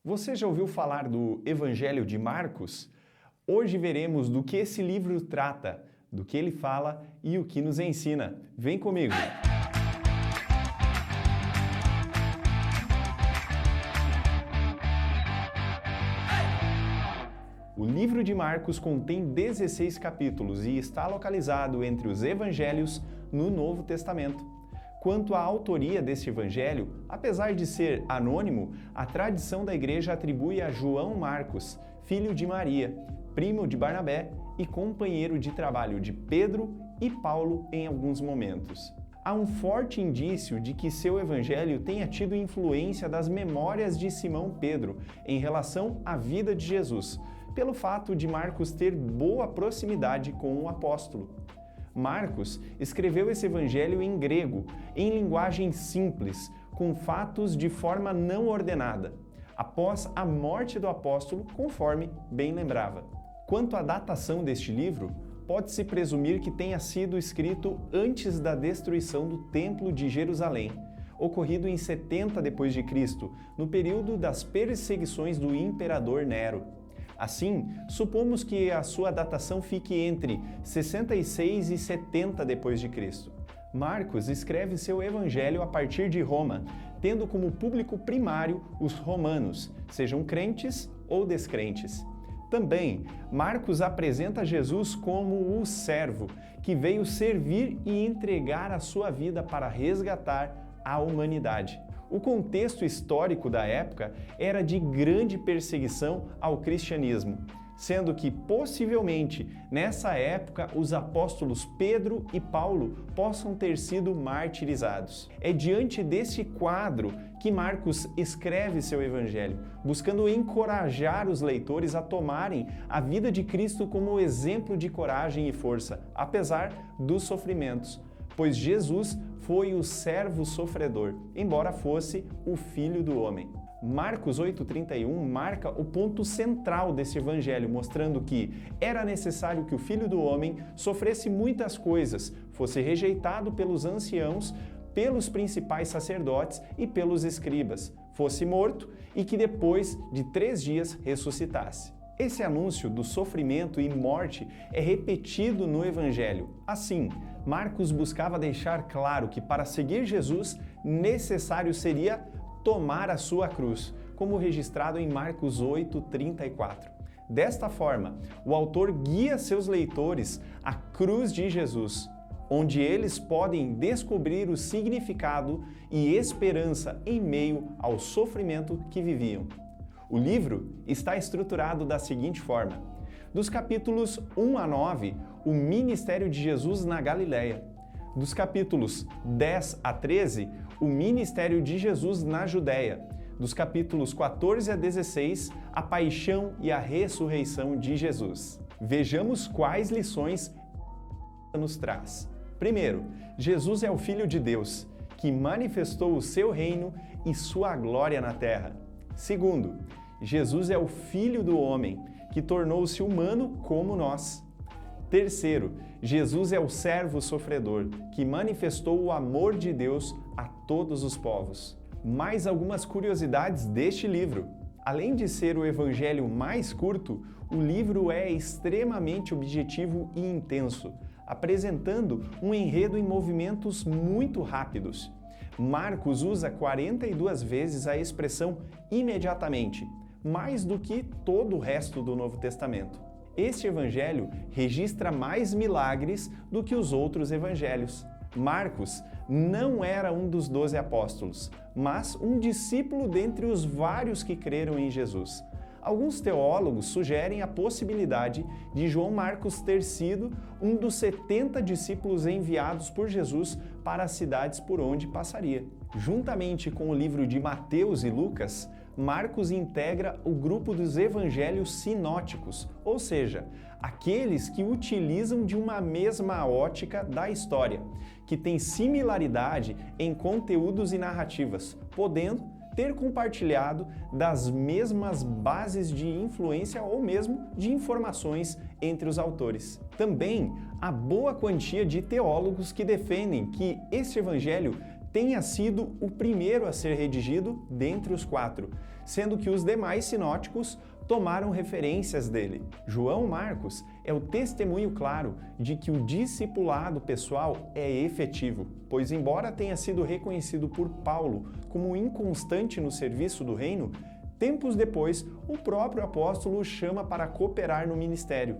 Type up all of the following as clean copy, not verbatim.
Você já ouviu falar do Evangelho de Marcos? Hoje veremos do que esse livro trata, do que ele fala e o que nos ensina. Vem comigo! O livro de Marcos contém 16 capítulos e está localizado entre os evangelhos no Novo Testamento. Quanto à autoria deste evangelho, apesar de ser anônimo, a tradição da igreja atribui a João Marcos, filho de Maria, primo de Barnabé e companheiro de trabalho de Pedro e Paulo em alguns momentos. Há um forte indício de que seu evangelho tenha tido influência das memórias de Simão Pedro em relação à vida de Jesus, pelo fato de Marcos ter boa proximidade com o apóstolo. Marcos escreveu esse evangelho em grego, em linguagem simples, com fatos de forma não ordenada, após a morte do apóstolo, conforme bem lembrava. Quanto à datação deste livro, pode-se presumir que tenha sido escrito antes da destruição do Templo de Jerusalém, ocorrido em 70 d.C., no período das perseguições do imperador Nero. Assim, supomos que a sua datação fique entre 66 e 70 d.C. Marcos escreve seu evangelho a partir de Roma, tendo como público primário os romanos, sejam crentes ou descrentes. Também, Marcos apresenta Jesus como o servo, que veio servir e entregar a sua vida para resgatar a humanidade. O contexto histórico da época era de grande perseguição ao cristianismo, sendo que, possivelmente, nessa época, os apóstolos Pedro e Paulo possam ter sido martirizados. É diante desse quadro que Marcos escreve seu evangelho, buscando encorajar os leitores a tomarem a vida de Cristo como exemplo de coragem e força, apesar dos sofrimentos, pois Jesus foi o servo sofredor, embora fosse o Filho do Homem. Marcos 8,31 marca o ponto central desse evangelho, mostrando que era necessário que o Filho do Homem sofresse muitas coisas, fosse rejeitado pelos anciãos, pelos principais sacerdotes e pelos escribas, fosse morto e que depois de 3 dias ressuscitasse. Esse anúncio do sofrimento e morte é repetido no Evangelho. Assim, Marcos buscava deixar claro que para seguir Jesus, necessário seria tomar a sua cruz, como registrado em Marcos 8,34. Desta forma, o autor guia seus leitores à cruz de Jesus, onde eles podem descobrir o significado e esperança em meio ao sofrimento que viviam. O livro está estruturado da seguinte forma: dos capítulos 1 a 9, o ministério de Jesus na Galileia. Dos capítulos 10 a 13, o ministério de Jesus na Judéia. Dos capítulos 14 a 16, a paixão e a ressurreição de Jesus. Vejamos quais lições nos traz. Primeiro, Jesus é o Filho de Deus, que manifestou o seu reino e sua glória na terra. Segundo, Jesus é o Filho do Homem, que tornou-se humano como nós. Terceiro, Jesus é o servo sofredor, que manifestou o amor de Deus a todos os povos. Mais algumas curiosidades deste livro. Além de ser o evangelho mais curto, o livro é extremamente objetivo e intenso, apresentando um enredo em movimentos muito rápidos. Marcos usa 42 vezes a expressão imediatamente, mais do que todo o resto do Novo Testamento. Este evangelho registra mais milagres do que os outros evangelhos. Marcos não era um dos 12 apóstolos, mas um discípulo dentre os vários que creram em Jesus. Alguns teólogos sugerem a possibilidade de João Marcos ter sido um dos 70 discípulos enviados por Jesus para as cidades por onde passaria. Juntamente com o livro de Mateus e Lucas, Marcos integra o grupo dos evangelhos sinóticos, ou seja, aqueles que utilizam de uma mesma ótica da história, que tem similaridade em conteúdos e narrativas, podendo ter compartilhado das mesmas bases de influência ou mesmo de informações entre os autores. Também há boa quantia de teólogos que defendem que este evangelho tenha sido o primeiro a ser redigido dentre os 4, sendo que os demais sinóticos tomaram referências dele. João Marcos é o testemunho claro de que o discipulado pessoal é efetivo, pois embora tenha sido reconhecido por Paulo como inconstante no serviço do reino, tempos depois o próprio apóstolo o chama para cooperar no ministério.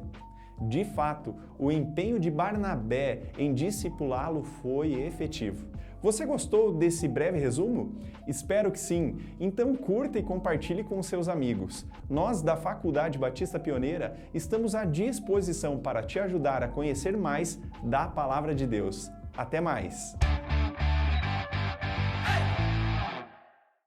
De fato, o empenho de Barnabé em discipulá-lo foi efetivo. Você gostou desse breve resumo? Espero que sim! Então curta e compartilhe com seus amigos. Nós, da Faculdade Batista Pioneira, estamos à disposição para te ajudar a conhecer mais da Palavra de Deus. Até mais!